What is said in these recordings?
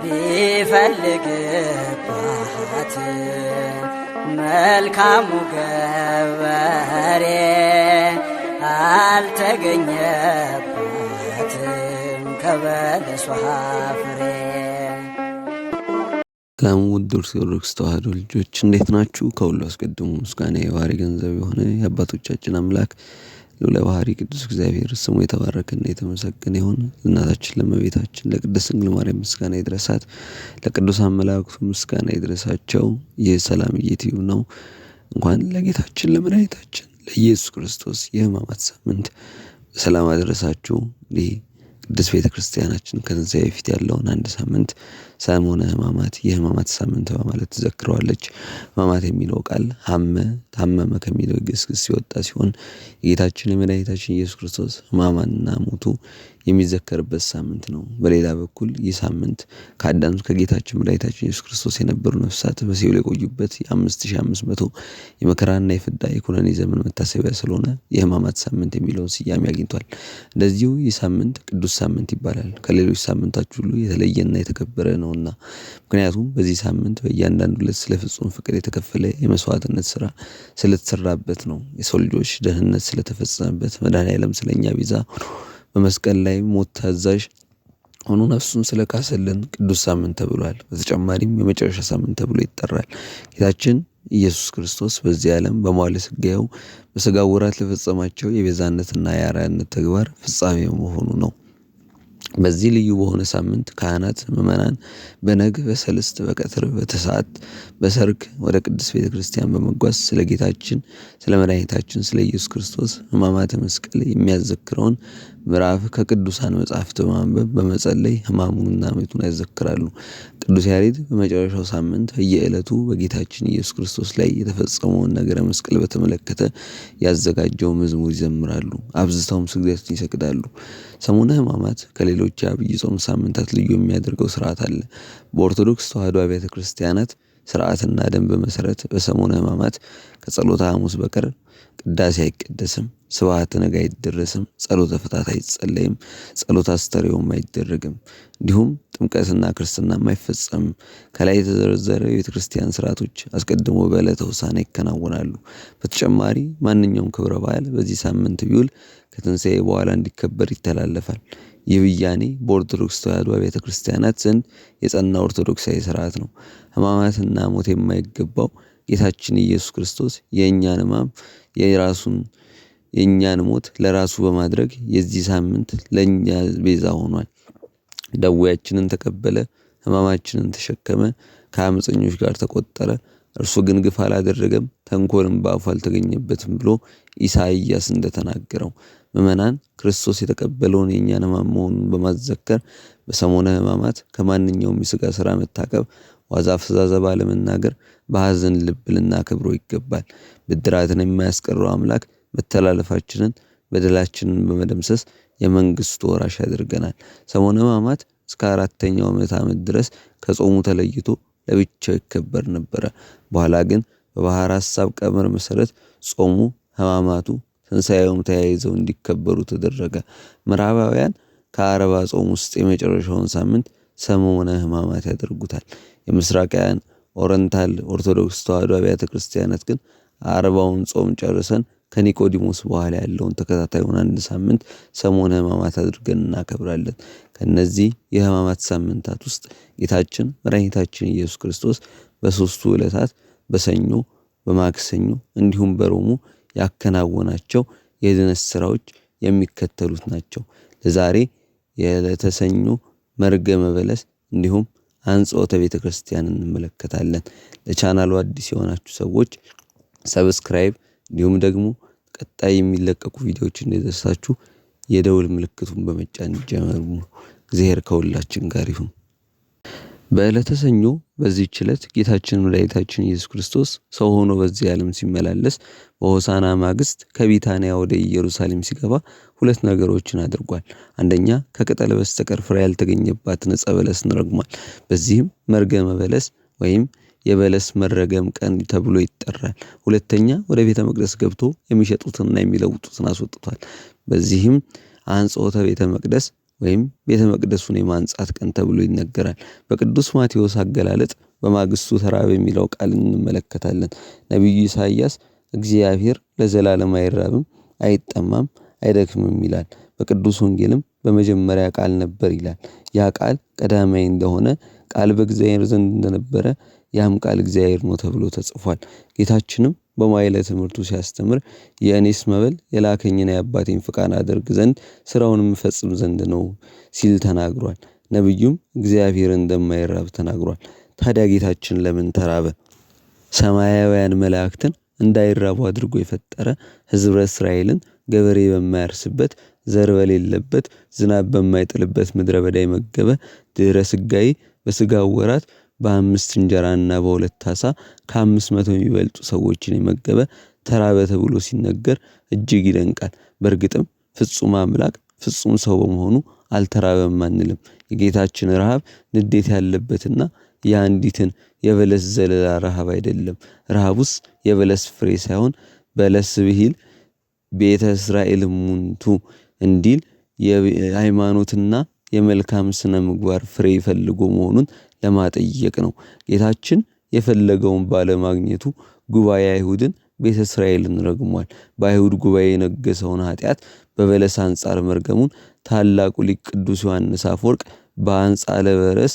ቢፈልግባት መልካሙ ገበሬ አልተገኘባትም ከበለሷ ፍሬ። ሰላም ውድ ኦርቶዶክስ ተዋሕዶ ልጆች እንዴት ናችሁ? ከሁሉ አስቀድሞ ምስጋና የባህሪ ገንዘብ የሆነ የአባቶቻችን አምላክ ልዑለ ባሕሪ ቅዱስ እግዚአብሔር ስሙ የተባረከና የተመሰገነ ይሁን። ለእናታችን ለእመቤታችን ለቅድስት ድንግል ማርያም ምስጋና ይድረሳት። ለቅዱሳን መላእክቱ ምስጋና ይድረሳቸው። ይህ ሰላም ዩቲዩብ ነው። እንኳን ለጌታችን ለመድኃኒታችን ለኢየሱስ ክርስቶስ የሕማማት ሳምንት በሰላም አደረሳችሁ። እንዲህ ቅድስት ቤተ ክርስቲያናችን ከትንሣኤ በፊት ያለውን አንድ ሳምንት ሰሞነ ሕማማት የሕማማት ሳምንት በማለት ትዘክረዋለች። ሕማማት የሚለው ቃል ታመመ ከሚለው ግስ ሲወጣ ሲሆን የጌታችን የመድኃኒታችን ኢየሱስ ክርስቶስ ሕማማትና ሞቱ የሚዘከርበት ሳምንት ነው። በሌላ በኩል ይህ ሳምንት ከአዳም ከጌታችን መድኃኒታችን ኢየሱስ ክርስቶስ የነበሩ ነፍሳት በሲኦል የቆዩበት የ5500 የመከራና የፍዳ የኩነኔ ዘመን መታሰቢያ ስለሆነ የሕማማት ሳምንት የሚለውን ስያሜ አግኝቷል። እንደዚሁ ይህ ሳምንት ቅዱስ ሳምንት ይባላል። ከሌሎች ሳምንታች ሁሉ የተለየና የተከበረ ነውና። ምክንያቱም በዚህ ሳምንት በእያንዳንዱ ዕለት ስለ ፍጹም ፍቅር የተከፈለ የመስዋዕትነት ስራ ስለተሰራበት ነው። የሰው ልጆች ደህንነት ስለተፈጸመበት መድኃኔዓለም ስለኛ ቤዛ በመስቀል ላይ ሞት ታዛዥ ሆኖ ነፍሱን ስለካሰልን ቅዱስ ሳምንት ተብሏል። በተጨማሪም የመጨረሻ ሳምንት ተብሎ ይጠራል። ጌታችን ኢየሱስ ክርስቶስ በዚህ ዓለም በመዋዕለ ሥጋዌው በሥጋው ወራት ለፈጸማቸው የቤዛነትና የአርአያነት ተግባር ፍጻሜ መሆኑ ነው። በዚህ ልዩ በሆነ ሳምንት ካህናት ምዕመናን በነግ በሰልስት በቀትር በተሰዓት በሰርክ ወደ ቅድስት ቤተ ክርስቲያን በመጓዝ ስለ ጌታችን ስለ መድኃኒታችን ስለ ኢየሱስ ክርስቶስ ሕማማተ መስቀል የሚያዘክረውን ምዕራፍ ከቅዱሳን መጻሕፍት በማንበብ በመጸለይ ሕማሙንና ሞቱን ያዘክራሉ። ቅዱስ ያሬድ በመጨረሻው ሳምንት በየዕለቱ በጌታችን ኢየሱስ ክርስቶስ ላይ የተፈጸመውን ነገረ መስቀል በተመለከተ ያዘጋጀው መዝሙር ይዘምራሉ። አብዝተውም ስግደትን ይሰግዳሉ። ሰሙነ ሕማማት ከሌሎች የአብይ ጾም ሳምንታት ልዩ የሚያደርገው ስርዓት አለ። በኦርቶዶክስ ተዋሕዶ አብያተ ክርስቲያናት ስርዓትና ደንብ መሰረት በሰሙነ ሕማማት ከጸሎተ ሐሙስ በቀር ቅዳሴ አይቀደስም፣ ስብሐተ ነግ አይደረስም፣ ጸሎተ ፍታት አይጸለይም፣ ጸሎተ አስተርእዮም አይደረግም። እንዲሁም ጥምቀትና ክርስትናም አይፈጸምም። ከላይ የተዘረዘረ የቤተ ክርስቲያን ስርዓቶች አስቀድሞ በዕለተ ሆሳዕና ይከናወናሉ። በተጨማሪ ማንኛውም ክብረ በዓል በዚህ ሳምንት ቢውል ከትንሣኤ በኋላ እንዲከበር ይተላለፋል። ይህ ብያኔ በኦርቶዶክስ ተዋሕዶ ቤተ ክርስቲያናት ዘንድ የጸና ኦርቶዶክሳዊ ስርዓት ነው። ሕማማትና ሞት የማይገባው ጌታችን ኢየሱስ ክርስቶስ የእኛን ሕማም የእኛን ሞት ለራሱ በማድረግ የዚህ ሳምንት ለእኛ ቤዛ ሆኗል። ደዌያችንን ተቀበለ፣ ሕማማችንን ተሸከመ፣ ከአመፀኞች ጋር ተቆጠረ። እርሱ ግን ግፍ አላደረገም፣ ተንኮልም በአፉ አልተገኘበትም ብሎ ኢሳይያስ እንደተናገረው ምዕመናን ክርስቶስ የተቀበለውን የእኛን ሕማም መሆኑን በማዘከር በሰሙነ ሕማማት ከማንኛውም የሥጋ ሥራ መታቀብ፣ ዋዛ ፈዛዛ ባለመናገር በሐዘን ልብ ልናከብረው ይገባል። ብድራትን የማያስቀረው አምላክ መተላለፋችንን በደላችንን በመደምሰስ የመንግስቱ ወራሽ ያደርገናል። ሰሙነ ሕማማት እስከ 4ኛው ምዕተ ዓመት ድረስ ከጾሙ ተለይቶ ለብቻው ይከበር ነበረ። በኋላ ግን በባሕረ ሐሳብ ቀመር መሰረት ጾሙ ሕማማቱ ትንሣኤውም ተያይዘው እንዲከበሩ ተደረገ። ምዕራባውያን ከአረባ ጾም ውስጥ የመጨረሻውን ሳምንት ሰሙነ ሕማማት ያደርጉታል። የምስራቃውያን ኦሪየንታል ኦርቶዶክስ ተዋሕዶ አብያተ ክርስቲያናት ግን አርባውን ጾም ጨርሰን ከኒቆዲሞስ በኋላ ያለውን ተከታታዩን አንድ ሳምንት ሰሙነ ሕማማት አድርገን እናከብራለን። ከነዚህ የሕማማት ሳምንታት ውስጥ ጌታችን መድኃኒታችን ኢየሱስ ክርስቶስ በሦስቱ ዕለታት በሰኞ በማክሰኞ እንዲሁም በሮሙ ያከናወናቸው የድነት ስራዎች የሚከተሉት ናቸው። ለዛሬ የዕለተ ሰኞ መርገመ በለስ እንዲሁም አንጽሖተ ቤተ ክርስቲያን እንመለከታለን። ለቻናሉ አዲስ የሆናችሁ ሰዎች ሰብስክራይብ እንዲሁም ደግሞ ቀጣይ የሚለቀቁ ቪዲዮዎች እንዲደርሳችሁ የደውል ምልክቱን በመጫን ጀምሩ። እግዚአብሔር ከሁላችን ጋር ይሁን። በዕለተ ሰኞ በዚህች ዕለት ጌታችን መድኃኒታችን ኢየሱስ ክርስቶስ ሰው ሆኖ በዚህ ዓለም ሲመላለስ በሆሳዕና ማግስት ከቢታንያ ወደ ኢየሩሳሌም ሲገባ ሁለት ነገሮችን አድርጓል። አንደኛ ከቅጠል በስተቀር ፍሬ ያልተገኘባትን ዕፀ በለስን ረግሟል። በዚህም መርገመ በለስ ወይም የበለስ መረገም ቀን ተብሎ ይጠራል። ሁለተኛ ወደ ቤተ መቅደስ ገብቶ የሚሸጡትንና የሚለውጡትን አስወጥቷል። በዚህም አንጽሖተ ቤተ መቅደስ ወይም ቤተ መቅደሱን የማንጻት ቀን ተብሎ ይነገራል። በቅዱስ ማቴዎስ አገላለጥ በማግስቱ ተራበ የሚለው ቃል እንመለከታለን። ነቢዩ ኢሳይያስ እግዚአብሔር ለዘላለም አይራብም፣ አይጠማም፣ አይደክምም ይላል። በቅዱስ ወንጌልም በመጀመሪያ ቃል ነበር ይላል። ያ ቃል ቀዳማይ እንደሆነ ቃል በእግዚአብሔር ዘንድ እንደነበረ ያም ቃል እግዚአብሔር ነው ተብሎ ተጽፏል። ጌታችንም በማይለ ትምህርቱ ሲያስተምር የእኔስ መብል የላከኝን የአባቴን ፍቃድ አደርግ ዘንድ ስራውንም እፈጽም ዘንድ ነው ሲል ተናግሯል። ነብዩም እግዚአብሔር እንደማይራብ ተናግሯል። ታዲያ ጌታችን ለምን ተራበ? ሰማያውያን መላእክትን እንዳይራቡ አድርጎ የፈጠረ ሕዝበ እስራኤልን ገበሬ በማያርስበት ዘር በሌለበት ዝናብ በማይጥልበት ምድረ በዳ የመገበ ድህረ ስጋይ በስጋው ወራት በ5 እንጀራና በ2 ዓሣ ከ500 የሚበልጡ ሰዎችን የመገበ ተራበ ተብሎ ሲነገር እጅግ ይደንቃል። በእርግጥም ፍጹም አምላክ ፍጹም ሰው በመሆኑ አልተራበም አንልም። የጌታችን ረሃብ ንዴት ያለበትና የአንዲትን የበለስ ዘለላ ረሃብ አይደለም። ረሃቡስ የበለስ ፍሬ ሳይሆን በለስ ብሂል ቤተ እስራኤል ሙንቱ እንዲል የሃይማኖትና የመልካም ስነ ምግባር ፍሬ ፈልጎ መሆኑን ለማጠየቅ ነው። ጌታችን የፈለገውን ባለማግኘቱ ጉባኤ አይሁድን ቤተ እስራኤልን ረግሟል። በአይሁድ ጉባኤ የነገሰውን ኃጢአት በበለስ አንጻር መርገሙን ታላቁ ሊቅ ቅዱስ ዮሐንስ አፈወርቅ በአንጻለ በረስ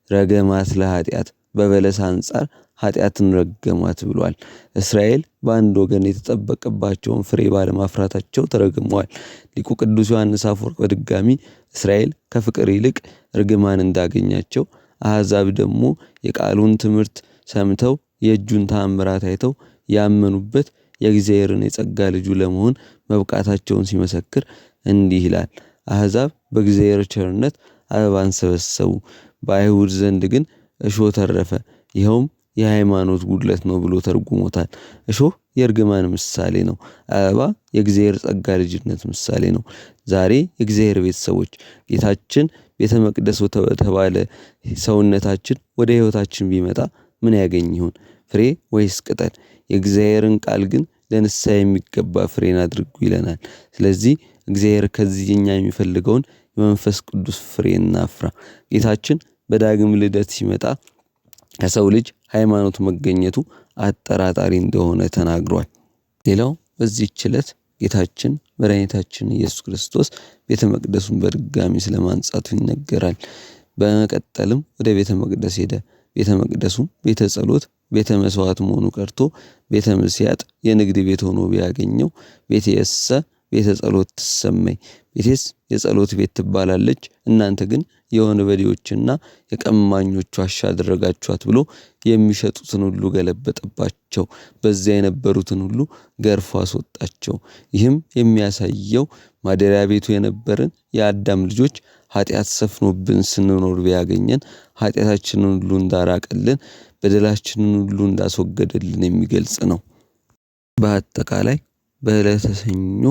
ረገማት ለኃጢአት በበለስ አንጻር ኃጢአትን ረገማት ብሏል። እስራኤል በአንድ ወገን የተጠበቀባቸውን ፍሬ ባለማፍራታቸው ተረግመዋል። ሊቁ ቅዱስ ዮሐንስ አፈወርቅ በድጋሚ እስራኤል ከፍቅር ይልቅ እርግማን እንዳገኛቸው፣ አሕዛብ ደግሞ የቃሉን ትምህርት ሰምተው የእጁን ተአምራት አይተው ያመኑበት የእግዚአብሔርን የጸጋ ልጁ ለመሆን መብቃታቸውን ሲመሰክር እንዲህ ይላል። አሕዛብ በእግዚአብሔር ቸርነት አበባን ሰበሰቡ፣ በአይሁድ ዘንድ ግን እሾህ ተረፈ፣ ይኸውም የሃይማኖት ጉድለት ነው ብሎ ተርጉሞታል። እሾህ የእርግማን ምሳሌ ነው። አበባ የእግዚአብሔር ጸጋ ልጅነት ምሳሌ ነው። ዛሬ የእግዚአብሔር ቤተሰቦች ጌታችን ቤተ መቅደስ ተባለ ሰውነታችን ወደ ሕይወታችን ቢመጣ ምን ያገኝ ይሆን? ፍሬ ወይስ ቅጠል? የእግዚአብሔርን ቃል ግን ለንስሐ የሚገባ ፍሬን አድርጉ ይለናል። ስለዚህ እግዚአብሔር ከዚህኛ የሚፈልገውን የመንፈስ ቅዱስ ፍሬን እናፍራ። ጌታችን በዳግም ልደት ሲመጣ ከሰው ልጅ ሃይማኖት መገኘቱ አጠራጣሪ እንደሆነ ተናግሯል። ሌላው በዚህች ዕለት ጌታችን መድኃኒታችን ኢየሱስ ክርስቶስ ቤተ መቅደሱን በድጋሚ ስለማንጻቱ ይነገራል። በመቀጠልም ወደ ቤተ መቅደስ ሄደ። ቤተ መቅደሱም ቤተ ጸሎት፣ ቤተ መስዋዕት መሆኑ ቀርቶ ቤተ ምስያጥ የንግድ ቤት ሆኖ ቢያገኘው ቤቴሰ ቤተ ጸሎት ትሰመይ፣ ቤቴስ የጸሎት ቤት ትባላለች፣ እናንተ ግን የወንበዴዎችና የቀማኞች ዋሻ አደረጋችኋት ብሎ የሚሸጡትን ሁሉ ገለበጠባቸው። በዚያ የነበሩትን ሁሉ ገርፎ አስወጣቸው። ይህም የሚያሳየው ማደሪያ ቤቱ የነበርን የአዳም ልጆች ኃጢአት ሰፍኖብን ስንኖር ቢያገኘን ኃጢአታችንን ሁሉ እንዳራቀልን በደላችንን ሁሉ እንዳስወገደልን የሚገልጽ ነው። በአጠቃላይ በዕለተ ሰኞ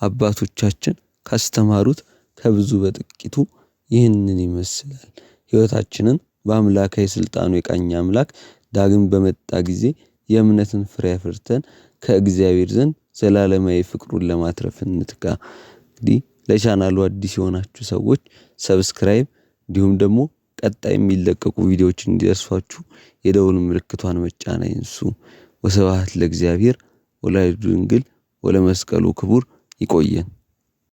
አባቶቻችን ካስተማሩት ከብዙ በጥቂቱ ይህንን ይመስላል። ሕይወታችንን በአምላካዊ ስልጣኑ የቃኘ አምላክ ዳግም በመጣ ጊዜ የእምነትን ፍሬ አፍርተን ከእግዚአብሔር ዘንድ ዘላለማዊ ፍቅሩን ለማትረፍ እንትጋ። እንግዲህ ለቻናሉ አዲስ የሆናችሁ ሰዎች ሰብስክራይብ፣ እንዲሁም ደግሞ ቀጣይ የሚለቀቁ ቪዲዮዎች እንዲደርሷችሁ የደውል ምልክቷን መጫን አይንሱ። ወስብሐት ለእግዚአብሔር ወለወላዲቱ ድንግል ወለመስቀሉ ክቡር። ይቆየን።